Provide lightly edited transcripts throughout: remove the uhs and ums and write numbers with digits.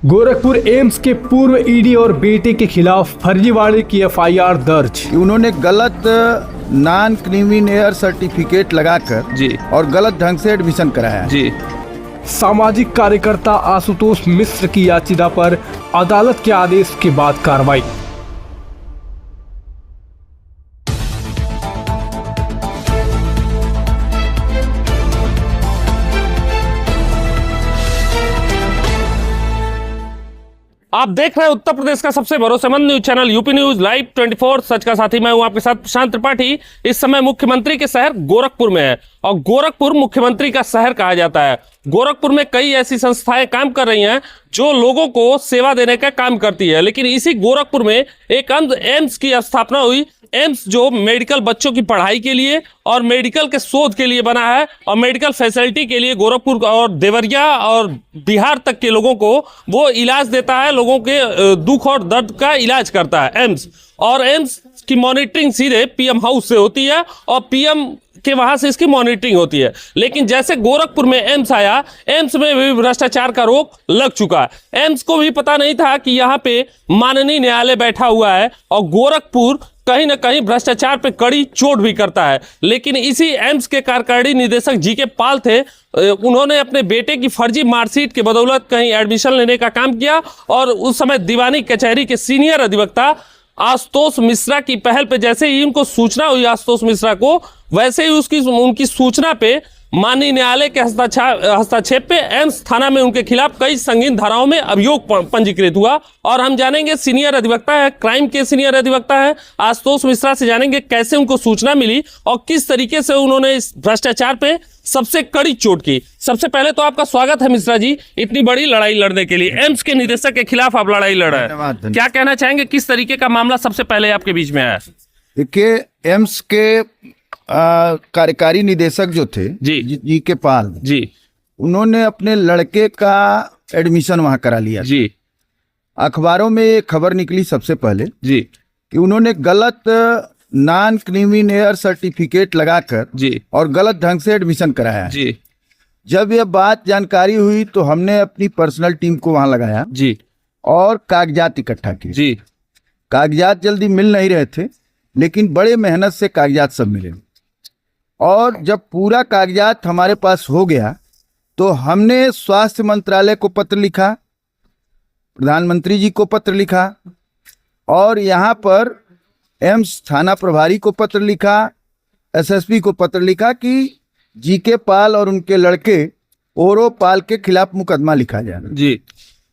Gorakhpur AIIMS के पूर्व ED और बेटे के खिलाफ फर्जीवाड़े की एफआईआर दर्ज। उन्होंने गलत नॉन क्रिमिनल सर्टिफिकेट लगाकर जी और गलत ढंग से एडमिशन कराया जी। सामाजिक कार्यकर्ता आशुतोष मिश्र की याचिका पर अदालत के आदेश के बाद कार्रवाई। आप देख रहे हैं उत्तर प्रदेश का सबसे भरोसेमंद news channel UP news live 24। सच का साथी मैं हूं आपके साथ प्रशांत त्रिपाठी। इस समय मुख्यमंत्री के शहर गोरखपुर में है और गोरखपुर मुख्यमंत्री का शहर कहा जाता है। गोरखपुर में कई ऐसी संस्थाएं काम कर रही हैं जो लोगों को सेवा देने का काम करती है, लेकिन इसी गोरखपुर में एक एम्स की स्थापना हुई। एम्स जो मेडिकल बच्चों की पढ़ाई के लिए और मेडिकल के शोध के लिए बना है और मेडिकल फैसिलिटी के लिए गोरखपुर और देवरिया और बिहार तक के लोगों को वो इलाज देता है, लोगों के दुख और दर्द का इलाज करता है एम्स। और एम्स की मॉनिटरिंग सीधे पीएम हाउस से होती है और पीएम के वहां से इसकी मॉनिटरिंग होती है। लेकिन जैसे गोरखपुर में एम्स आया, एम्स में भी भ्रष्टाचार का रोक लग चुका है। एम्स को भी पता नहीं था कि यहाँ पे माननीय न्यायालय बैठा हुआ है और गोरखपुर कहीं ना कहीं भ्रष्टाचार पे कड़ी चोट भी करता है। लेकिन इसी एम्स के कार्यकारी निदेशक जीके पाल थे, उन्होंने अपने बेटे की फर्जी मार्कशीट के बदौलत कहीं एडमिशन लेने का काम किया और उस समय दीवानी कचहरी के सीनियर अधिवक्ता आशुतोष मिश्रा की पहल पे जैसे ही उनको सूचना हुई आशुतोष मिश्रा को, वैसे ही उनकी सूचना पे माननीय न्यायालय के हस्तक्षेप पे एम्स थाना में उनके खिलाफ कई संगीन धाराओं में अभियोग पंजीकृत हुआ। और हम जानेंगे, सीनियर अधिवक्ता है, क्राइम के सीनियर अधिवक्ता है आशुतोष मिश्रा से जानेंगे कैसे उनको सूचना मिली और किस तरीके से उन्होंने इस भ्रष्टाचार पे सबसे कड़ी चोट की। सबसे पहले तो आपका स्वागत है मिश्रा जी, इतनी बड़ी लड़ाई लड़ने के लिए। एम्स के निदेशक के खिलाफ आप लड़ाई लड़ रहे हैं, क्या कहना चाहेंगे, किस तरीके का मामला सबसे पहले आपके बीच में आया? देखिए, एम्स के कार्यकारी निदेशक जो थे जी के पाल जी, उन्होंने अपने लड़के का एडमिशन वहां करा लिया जी। अखबारों में ये खबर निकली सबसे पहले जी कि उन्होंने गलत नॉन क्रिमिनल सर्टिफिकेट लगाकर जी और गलत ढंग से एडमिशन कराया जी। जब यह बात जानकारी हुई तो हमने अपनी पर्सनल टीम को वहां लगाया जी और कागजात इकट्ठा किए जी। कागजात जल्दी मिल नहीं रहे थे, लेकिन बड़े मेहनत से कागजात सब मिले और जब पूरा कागजात हमारे पास हो गया तो हमने स्वास्थ्य मंत्रालय को पत्र लिखा, प्रधानमंत्री जी को पत्र लिखा और यहाँ पर एम्स थाना प्रभारी को पत्र लिखा, एसएसपी को पत्र लिखा कि जीके पाल और उनके लड़के ओरो पाल के खिलाफ मुकदमा लिखा जाए जी।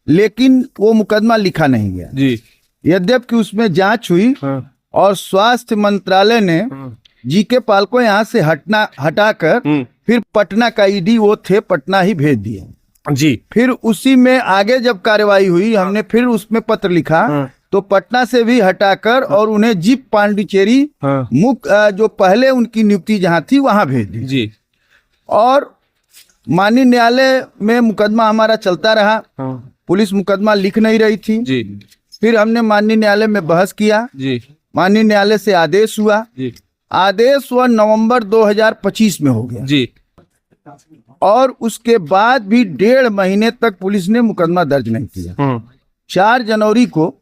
लेकिन वो मुकदमा लिखा नहीं गया जी। यद्यपि उसमें जांच हुई और स्वास्थ्य मंत्रालय ने जीके पाल को यहाँ से हटाकर फिर पटना का ईडी वो थे पटना ही भेज दिए जी। फिर उसी में आगे जब कार्रवाई हुई हमने फिर उसमें पत्र लिखा तो पटना से भी हटाकर और उन्हें जीप पांडिचेरी मुख्य जो पहले उनकी नियुक्ति जहाँ थी वहां भेज दी जी। और माननीय न्यायालय में मुकदमा हमारा चलता रहा। पुलिस मुकदमा लिख नहीं रही थी जी। फिर हमने माननीय न्यायालय में बहस किया जी। माननीय न्यायालय से आदेश हुआ जी। आदेश हुआ नवंबर 2025 में हो गया जी। और उसके बाद भी 1.5 महीने तक पुलिस ने मुकदमा दर्ज नहीं किया। 4 जनवरी को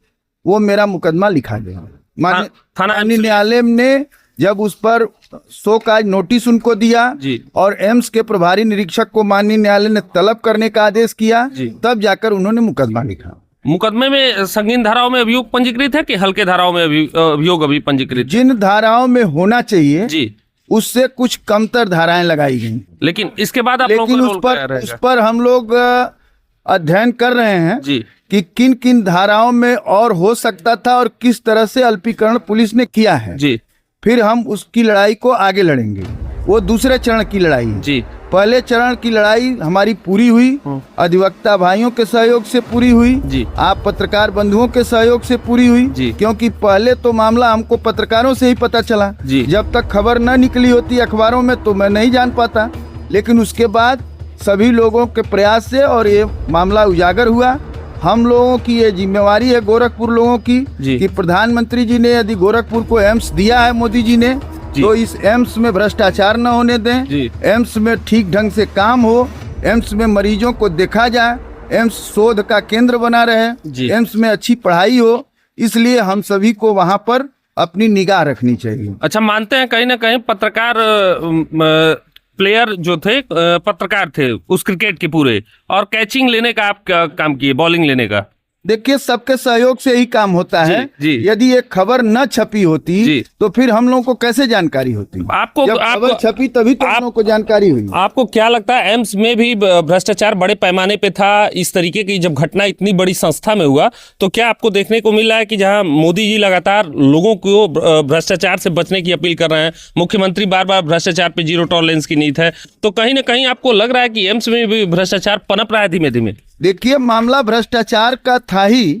वो मेरा मुकदमा लिखा गया। माननीय न्यायालय ने जब उस पर सो काज नोटिस उनको दिया और एम्स के प्रभारी निरीक्षक को माननीय न्यायालय ने तलब करने का आदेश किया, तब जाकर उन्होंने मुकदमा लिखा। मुकदमे में संगीन धाराओं में अभियोग पंजीकृत है कि हल्के धाराओं में अभियोग अभी पंजीकृत? जिन धाराओं में होना चाहिए जी उससे कुछ कमतर धाराएं लगाई गई, लेकिन इसके बाद आप लेकिन उस पर हम लोग अध्ययन कर रहे हैं जी कि किन किन धाराओं में और हो सकता था और किस तरह से अल्पीकरण पुलिस ने किया है जी। फिर हम उसकी लड़ाई को आगे लड़ेंगे। वो दूसरे चरण की लड़ाई है जी। पहले चरण की लड़ाई हमारी पूरी हुई, अधिवक्ता भाइयों के सहयोग से पूरी हुई जी। आप पत्रकार बंधुओं के सहयोग से पूरी हुई जी। क्योंकि पहले तो मामला हमको पत्रकारों से ही पता चला जी। जब तक खबर न निकली होती अखबारों में तो मैं नहीं जान पाता, लेकिन उसके बाद सभी लोगों के प्रयास से और ये मामला उजागर हुआ। हम लोगों की ये जिम्मेवारी है गोरखपुर लोगों की कि प्रधानमंत्री जी ने यदि गोरखपुर को एम्स दिया है मोदी जी ने तो इस एम्स में भ्रष्टाचार न होने दें, एम्स में ठीक ढंग से काम हो, एम्स में मरीजों को देखा जाए एम्स शोध का केंद्र बना रहे, जी। एम्स में अच्छी पढ़ाई हो, इसलिए हम सभी को वहां पर अपनी निगाह रखनी चाहिए। अच्छा, मानते हैं कहीं ना कहीं पत्रकार प्लेयर जो थे पत्रकार थे उस क्रिकेट के पूरे, और कैचिंग लेने का आप क्या काम किए, बॉलिंग लेने का? देखिए, सबके सहयोग से ही काम होता है। जी। यदि एक खबर न छपी होती जी। तो फिर हम लोगों को कैसे जानकारी होती? आपको जब खबर छपी तभी तो हम लोगों को जानकारी हुई। आपको क्या लगता है, एम्स में भी भ्रष्टाचार बड़े पैमाने पे था? इस तरीके की जब घटना इतनी बड़ी संस्था में हुआ तो क्या आपको देखने को मिल रहा है कि जहां मोदी जी लगातार लोगों को भ्रष्टाचार से बचने की अपील कर रहे हैं, मुख्यमंत्री बार बार भ्रष्टाचार पे जीरो टॉलरेंस की नीति है, तो कहीं ना कहीं आपको लग रहा है कि एम्स में भी भ्रष्टाचार पनप रहा है धीमे धीमे? देखिए, मामला भ्रष्टाचार का था ही,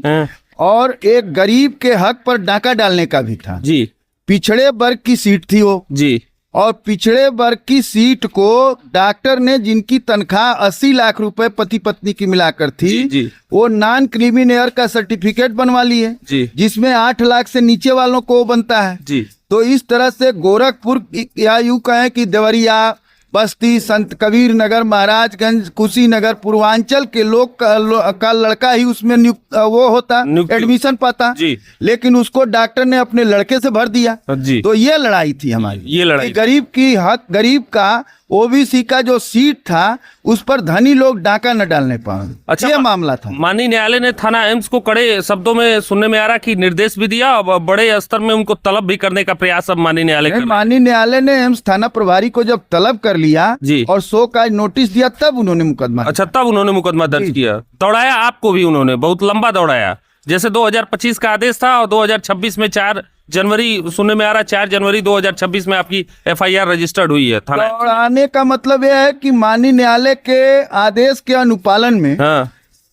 और एक गरीब के हक पर डाका डालने का भी था। जी पिछड़े वर्ग की सीट थी वो, जी, और पिछड़े वर्ग की सीट को डॉक्टर ने, जिनकी तनख्वाह 80 लाख रुपए पति पत्नी की मिलाकर थी, जी। वो नॉन क्रिमिनल का सर्टिफिकेट बनवा लिए, जी। जिसमें 8 लाख से नीचे वालों को वो बनता है। जी। तो इस तरह से गोरखपुर या यूं कहें कि देवरिया, बस्ती, संत कबीर नगर, महाराजगंज, कुशीनगर, पूर्वांचल के लोग का लड़का ही उसमें वो होता, एडमिशन पाता। जी। लेकिन उसको डॉक्टर ने अपने लड़के से भर दिया। जी। तो ये लड़ाई थी हमारी, ये लड़ाई कि गरीब की हक, गरीब का ओबीसी का जो सीट था उस पर धनी लोग डाका न डालने पाए। अच्छा, ये मामला था। माननीय न्यायालय ने थाना एम्स को कड़े शब्दों में सुनने में आ रहा कि निर्देश भी दिया और बड़े स्तर में उनको तलब भी करने का प्रयास अब माननीय न्यायालय कर रहा है। माननीय न्यायालय ने एम्स थाना प्रभारी को जब तलब कर लिया जी। और 100 का नोटिस दिया, तब उन्होंने मुकदमा। अच्छा, तब उन्होंने मुकदमा दर्ज किया। दौड़ाया आपको भी उन्होंने, बहुत लंबा दौड़ाया। जैसे 2025 का आदेश था और 2026 में 4 जनवरी सुनने में आ रहा, 4 जनवरी 2026 में आपकी एफआईआर रजिस्टर्ड हुई है थाना। दौड़ाने का मतलब यह है कि माननीय न्यायालय के आदेश के अनुपालन में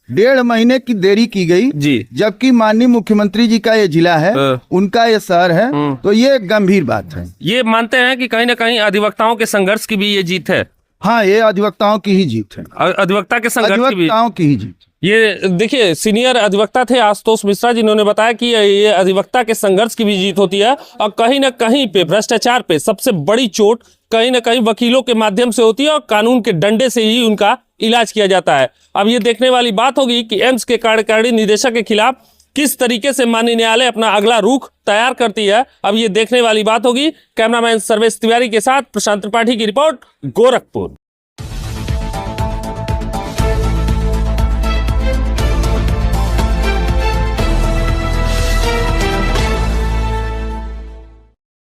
1.5 महीने की देरी की गई। जी। जबकि माननीय मुख्यमंत्री जी का ये जिला है, उनका ये शहर है, तो ये गंभीर बात है। ये मानते हैं कि कहीं ना कहीं अधिवक्ताओं के संघर्ष की भी ये जीत है? हाँ, ये अधिवक्ताओं की ही जीत है, अधिवक्ता के संघर्ष की भी, अधिवक्ताओं की ही जीत। ये देखिए, सीनियर अधिवक्ता थे आशुतोष मिश्रा, जिन्होंने बताया कि ये अधिवक्ता के संघर्ष की भी जीत होती है, और कहीं ना कहीं पे भ्रष्टाचार पे सबसे बड़ी चोट कहीं ना कहीं वकीलों के माध्यम से होती है, और कानून के डंडे से ही उनका इलाज किया जाता है। अब ये देखने वाली बात होगी कि एम्स के कार्यकारी निदेशक के खिलाफ किस तरीके से माननीय न्यायालय अपना अगला रुख तैयार करती है, अब ये देखने वाली बात होगी। कैमरामैन सर्वेश तिवारी के साथ प्रशांत त्रिपाठी की रिपोर्ट, गोरखपुर।